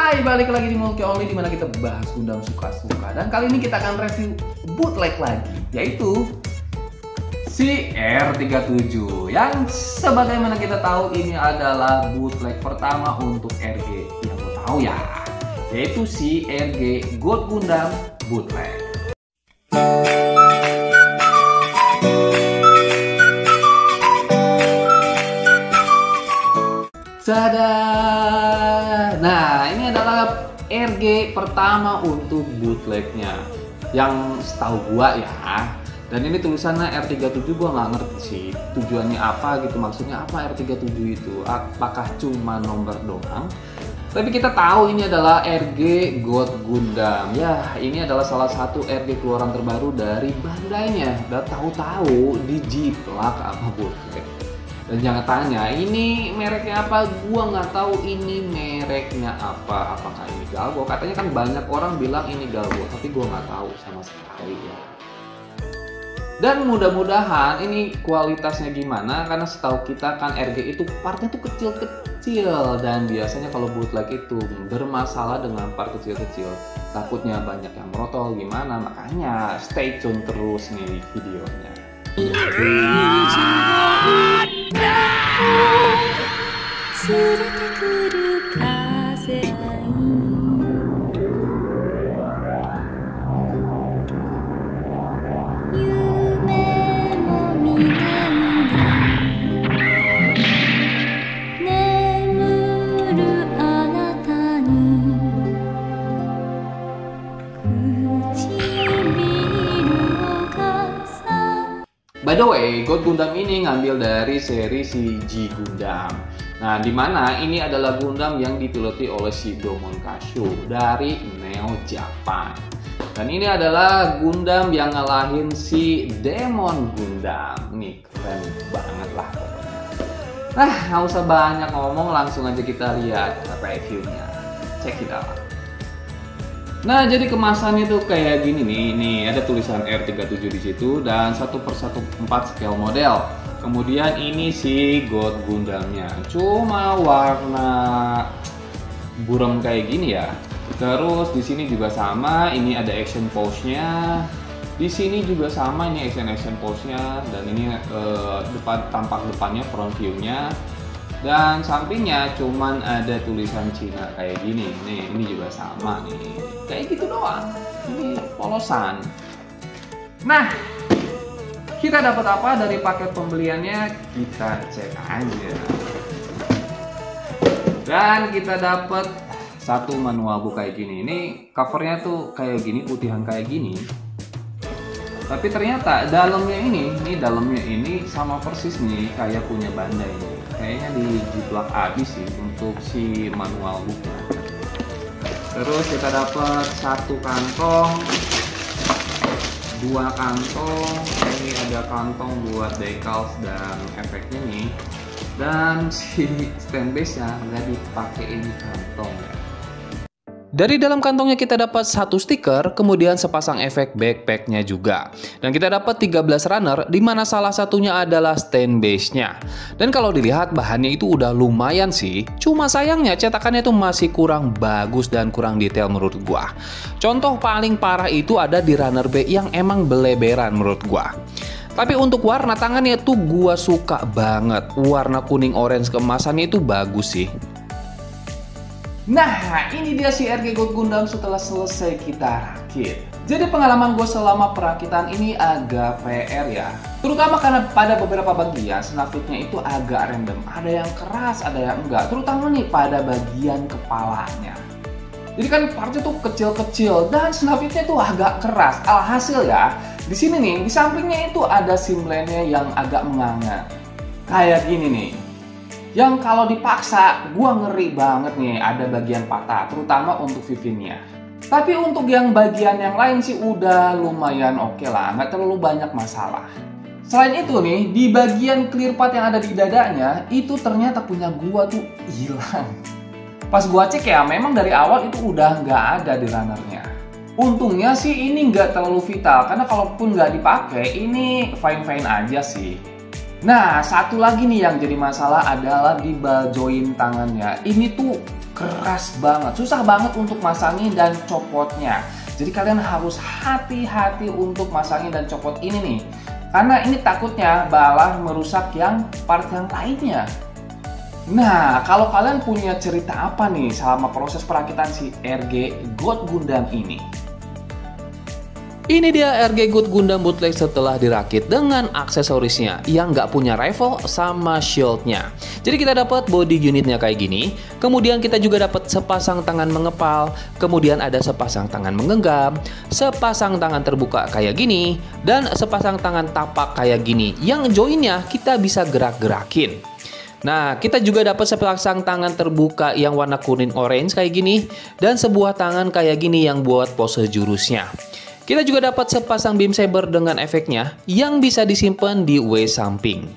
Hai, balik lagi di Mulki Only, dimana kita bahas Gundam suka-suka. Dan kali ini kita akan review bootleg lagi, yaitu si R37. Yang sebagaimana kita tahu ini adalah bootleg pertama untuk RG yang lo tahu ya, yaitu si RG God Gundam bootleg. Nah, ini adalah RG pertama untuk bootlegnya yang setahu gua ya. Dan ini tulisannya R37, gua nggak ngerti sih tujuannya apa gitu, maksudnya apa R37 itu, apakah cuma nomor doang? Tapi kita tahu ini adalah RG God Gundam. Ya, ini adalah salah satu RG keluaran terbaru dari Bandai-nya. Dan tahu-tahu dijiplak sama bootleg. Dan jangan tanya, ini mereknya apa? Gua nggak tahu ini mereknya apa. Apakah ini Galgo? Katanya kan banyak orang bilang ini Galgo, tapi gua nggak tahu sama sekali ya. Dan mudah-mudahan ini kualitasnya gimana, karena setahu kita kan RG itu partnya tuh kecil-kecil, dan biasanya kalau bootleg itu bermasalah dengan part kecil-kecil, takutnya banyak yang merotol gimana. Makanya stay tune terus nih videonya. By the way, God Gundam ini ngambil dari seri si G Gundam. Nah, dimana ini adalah Gundam yang dipiloti oleh si Domon Kasshu dari Neo Japan. Dan ini adalah Gundam yang ngalahin si Demon Gundam. Nih, keren banget lah pokoknya. Nah, nggak usah banyak ngomong, langsung aja kita lihat reviewnya. Check it out. Nah, jadi kemasannya tuh kayak gini nih. Nih, ada tulisan R37 di situ dan 1/4 scale model. Kemudian ini si God Gundamnya. Cuma warna buram kayak gini ya. Terus di sini juga sama, ini ada action pose-nya. Di sini juga sama, ini action pose-nya, dan ini tampak depannya front view-nya. Dan sampingnya cuman ada tulisan Cina kayak gini. Nih, ini juga sama nih. Kayak gitu doang. Ini polosan. Nah, kita dapat apa dari paket pembeliannya? Kita cek aja. Dan kita dapat satu manual book kayak gini. Ini covernya tuh kayak gini, putihan kayak gini. Tapi ternyata dalamnya ini sama persis nih kayak punya Bandai nih. Kayaknya dijiplak habis sih untuk si manual booknya. Terus kita dapat satu kantong, dua kantong. Ini ada kantong buat decals dan efeknya nih. Dan si stand base-nya nggak dipakein kantong ya. Dari dalam kantongnya kita dapat satu stiker, kemudian sepasang efek backpacknya juga. Dan kita dapat 13 runner, di mana salah satunya adalah stand base-nya. Dan kalau dilihat bahannya itu udah lumayan sih, cuma sayangnya cetakannya itu masih kurang bagus dan kurang detail menurut gua. Contoh paling parah itu ada di runner B yang emang beleberan menurut gua. Tapi untuk warna tangannya tuh gua suka banget. Warna kuning orange keemasannya itu bagus sih. Nah, ini dia si RG God Gundam setelah selesai kita rakit. Jadi pengalaman gue selama perakitan ini agak PR ya. Terutama karena pada beberapa bagian snafitnya itu agak random. Ada yang keras, ada yang enggak. Terutama nih pada bagian kepalanya. Jadi kan partnya tuh kecil-kecil dan snafitnya tuh agak keras. Alhasil ya, di sini nih di sampingnya itu ada simlennya yang agak menganga. Kayak gini nih. Yang kalau dipaksa, gua ngeri banget nih ada bagian patah, terutama untuk vivinnya. Tapi untuk yang bagian yang lain sih udah lumayan oke lah, nggak terlalu banyak masalah. Selain itu nih, di bagian clear part yang ada di dadanya, itu ternyata punya gua tuh hilang. Pas gua cek ya, memang dari awal itu udah nggak ada di runnernya. Untungnya sih ini nggak terlalu vital, karena kalaupun nggak dipakai, ini fine-fine aja sih. Nah, satu lagi nih yang jadi masalah adalah di ball joint tangannya. Ini tuh keras banget, susah banget untuk masangin dan copotnya. Jadi kalian harus hati-hati untuk masangin dan copot ini nih, karena ini takutnya malah merusak yang part yang lainnya. Nah, kalau kalian punya cerita apa nih selama proses perakitan si RG God Gundam ini? Ini dia RG God Gundam bootleg setelah dirakit dengan aksesorisnya yang nggak punya rifle sama shieldnya. Jadi kita dapat body unitnya kayak gini, kemudian kita juga dapat sepasang tangan mengepal, kemudian ada sepasang tangan menggenggam, sepasang tangan terbuka kayak gini, dan sepasang tangan tapak kayak gini yang joinnya kita bisa gerak-gerakin. Nah, kita juga dapat sepasang tangan terbuka yang warna kuning orange kayak gini, dan sebuah tangan kayak gini yang buat pose jurusnya. Kita juga dapat sepasang beam saber dengan efeknya yang bisa disimpan di W samping.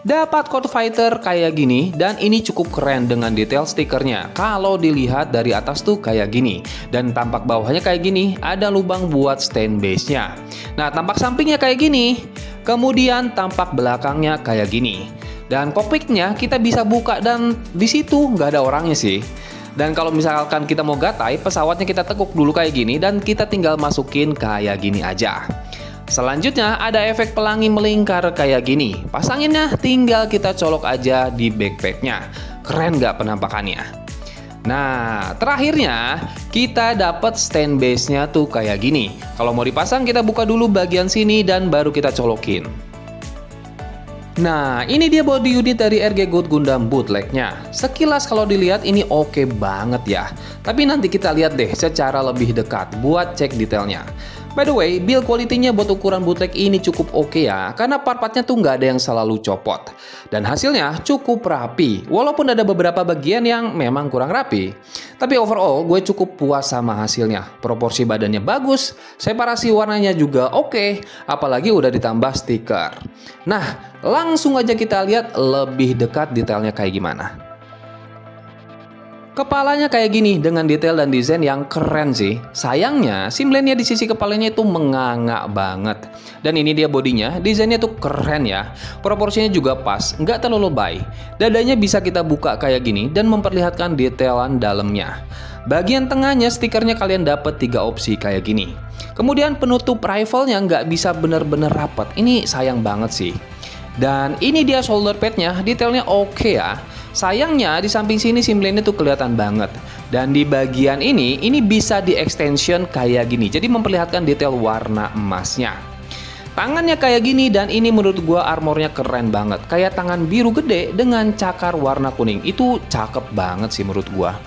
Dapat Code Fighter kayak gini, dan ini cukup keren dengan detail stikernya. Kalau dilihat dari atas tuh kayak gini, dan tampak bawahnya kayak gini, ada lubang buat stand base-nya. Nah, tampak sampingnya kayak gini, kemudian tampak belakangnya kayak gini. Dan kokpitnya kita bisa buka dan di situ nggak ada orangnya sih. Dan kalau misalkan kita mau gatai, pesawatnya kita tekuk dulu kayak gini dan kita tinggal masukin kayak gini aja. Selanjutnya ada efek pelangi melingkar kayak gini. Pasanginnya tinggal kita colok aja di backpacknya. Keren nggak penampakannya? Nah, terakhirnya kita dapat stand base-nya tuh kayak gini. Kalau mau dipasang kita buka dulu bagian sini dan baru kita colokin. Nah, ini dia body unit dari RG God Gundam bootlegnya. Sekilas kalau dilihat ini oke banget ya. Tapi nanti kita lihat deh secara lebih dekat buat cek detailnya. By the way, build quality-nya buat ukuran bootleg ini cukup oke ya, karena part-partnya tuh nggak ada yang selalu copot. Dan hasilnya cukup rapi, walaupun ada beberapa bagian yang memang kurang rapi. Tapi overall, gue cukup puas sama hasilnya. Proporsi badannya bagus, separasi warnanya juga oke, apalagi udah ditambah stiker. Nah, langsung aja kita lihat lebih dekat detailnya kayak gimana. Kepalanya kayak gini dengan detail dan desain yang keren sih. Sayangnya simlennya di sisi kepalanya itu menganga banget. Dan ini dia bodinya, desainnya tuh keren ya. Proporsinya juga pas, nggak terlalu lebay. Dadanya bisa kita buka kayak gini dan memperlihatkan detailan dalamnya. Bagian tengahnya stikernya kalian dapat 3 opsi kayak gini. Kemudian penutup rifle-nya nggak bisa bener-bener rapat. Ini sayang banget sih. Dan ini dia shoulder pad-nya, detailnya oke ya. Sayangnya di samping sini simlennya tuh kelihatan banget. Dan di bagian ini bisa di extension kayak gini. Jadi memperlihatkan detail warna emasnya. Tangannya kayak gini dan ini menurut gua armornya keren banget. Kayak tangan biru gede dengan cakar warna kuning. Itu cakep banget sih menurut gua.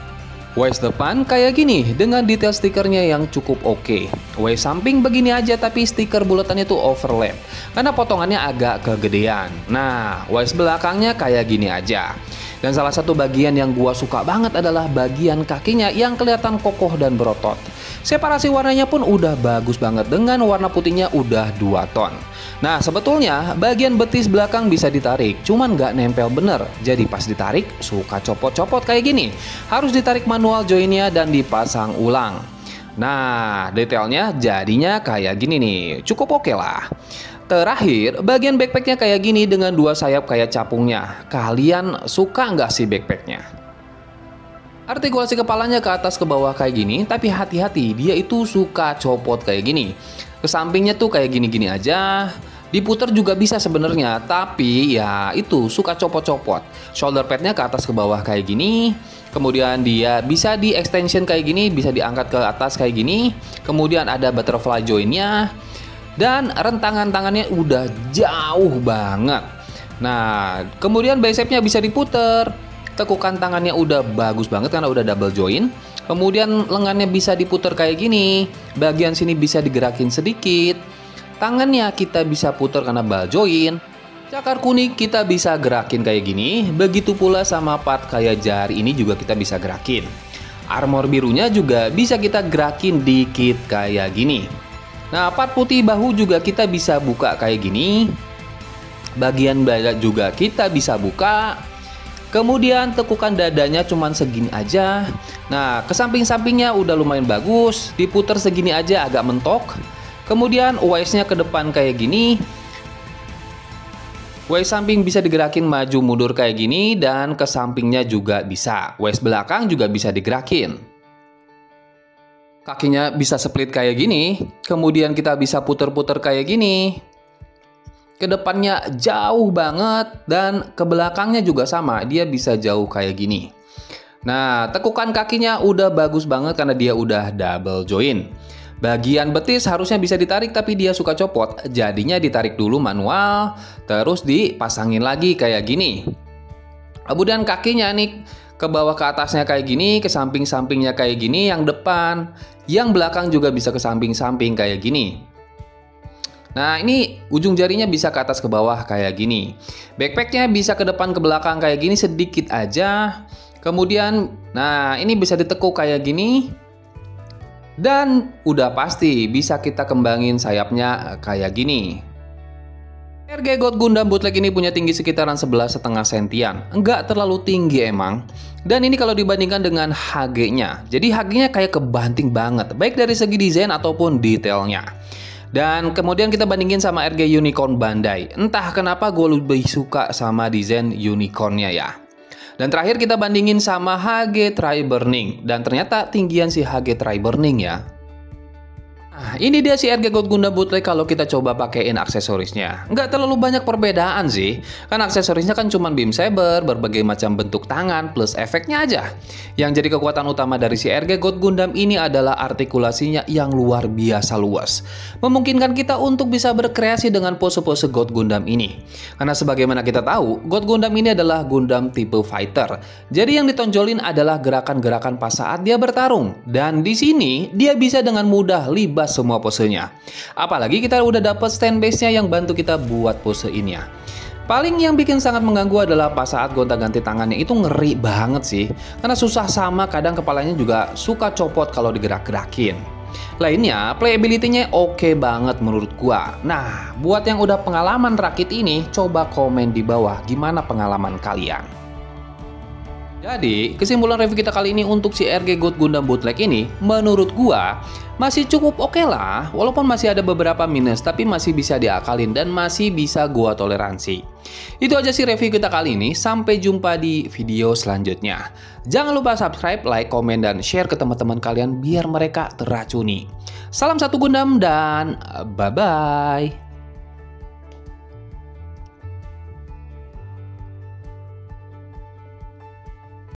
Waist depan kayak gini dengan detail stikernya yang cukup oke. Waist samping begini aja tapi stiker bulatannya tuh overlap karena potongannya agak kegedean. Nah, waist belakangnya kayak gini aja. Dan salah satu bagian yang gua suka banget adalah bagian kakinya yang kelihatan kokoh dan berotot. Separasi warnanya pun udah bagus banget dengan warna putihnya udah 2 ton. Nah, sebetulnya bagian betis belakang bisa ditarik, cuman nggak nempel bener. Jadi pas ditarik suka copot-copot kayak gini. Harus ditarik manual joinnya dan dipasang ulang. Nah, detailnya jadinya kayak gini nih, cukup oke lah. Terakhir, bagian backpacknya kayak gini dengan 2 sayap kayak capungnya. Kalian suka nggak sih backpacknya? Artikulasi kepalanya ke atas ke bawah kayak gini, tapi hati-hati, dia itu suka copot kayak gini. Ke sampingnya tuh kayak gini-gini aja. Diputer juga bisa sebenarnya, tapi ya itu suka copot-copot. Shoulder padnya ke atas ke bawah kayak gini. Kemudian dia bisa di extension kayak gini, bisa diangkat ke atas kayak gini. Kemudian ada butterfly joinnya. Dan rentangan tangannya udah jauh banget. Nah, kemudian bicepnya bisa diputer. Tekukan tangannya udah bagus banget karena udah double join. Kemudian lengannya bisa diputer kayak gini. Bagian sini bisa digerakin sedikit. Tangannya kita bisa puter karena ball join. Cakar kuning kita bisa gerakin kayak gini. Begitu pula sama part kayak jari ini juga kita bisa gerakin. Armor birunya juga bisa kita gerakin dikit kayak gini. Nah, part putih bahu juga kita bisa buka kayak gini. Bagian dada juga kita bisa buka. Kemudian tekukan dadanya cuman segini aja. Nah, ke samping-sampingnya udah lumayan bagus. Diputer segini aja agak mentok. Kemudian waistnya ke depan kayak gini. Waist samping bisa digerakin maju mundur kayak gini, dan ke sampingnya juga bisa. Waist belakang juga bisa digerakin. Kakinya bisa split kayak gini, kemudian kita bisa puter-puter kayak gini. Ke depannya jauh banget, dan ke belakangnya juga sama, dia bisa jauh kayak gini. Nah, tekukan kakinya udah bagus banget karena dia udah double joint. Bagian betis harusnya bisa ditarik, tapi dia suka copot, jadinya ditarik dulu manual, terus dipasangin lagi kayak gini. Kemudian kakinya nih, ke bawah ke atasnya kayak gini, ke samping-sampingnya kayak gini, yang depan, yang belakang juga bisa ke samping-samping kayak gini. Nah, ini ujung jarinya bisa ke atas ke bawah kayak gini. Backpacknya bisa ke depan ke belakang kayak gini sedikit aja. Kemudian, nah ini bisa ditekuk kayak gini. Dan udah pasti bisa kita kembangin sayapnya kayak gini. RG God Gundam Bootleg ini punya tinggi sekitaran 11,5 sentian. Enggak terlalu tinggi emang. Dan ini kalau dibandingkan dengan HG-nya. Jadi HG-nya kayak kebanting banget, baik dari segi desain ataupun detailnya. Dan kemudian kita bandingin sama RG Unicorn Bandai. Entah kenapa gue lebih suka sama desain unicornnya ya. Dan terakhir kita bandingin sama HG Tri Burning. Dan ternyata tinggian si HG Tri Burning ya. Nah, ini dia si RG God Gundam Bootleg kalau kita coba pakein aksesorisnya. Nggak terlalu banyak perbedaan sih. Kan aksesorisnya kan cuma beam saber, berbagai macam bentuk tangan, plus efeknya aja. Yang jadi kekuatan utama dari si RG God Gundam ini adalah artikulasinya yang luar biasa luas. Memungkinkan kita untuk bisa berkreasi dengan pose-pose God Gundam ini. Karena sebagaimana kita tahu, God Gundam ini adalah Gundam tipe fighter. Jadi yang ditonjolin adalah gerakan-gerakan pas saat dia bertarung. Dan di sini, dia bisa dengan mudah libas semua posenya. Apalagi kita udah dapet stand base-nya yang bantu kita buat pose ini ya. Paling yang bikin sangat mengganggu adalah pas saat gonta-ganti tangannya itu ngeri banget sih. Karena susah sama, kadang kepalanya juga suka copot kalau digerak-gerakin. Lainnya, playability-nya oke banget menurut gua. Nah, buat yang udah pengalaman rakit ini, coba komen di bawah gimana pengalaman kalian. Jadi, kesimpulan review kita kali ini untuk si RG God Gundam Bootleg ini, menurut gua masih cukup oke lah, walaupun masih ada beberapa minus, tapi masih bisa diakalin dan masih bisa gua toleransi. Itu aja sih review kita kali ini, sampai jumpa di video selanjutnya. Jangan lupa subscribe, like, komen, dan share ke teman-teman kalian biar mereka teracuni. Salam satu Gundam dan bye-bye.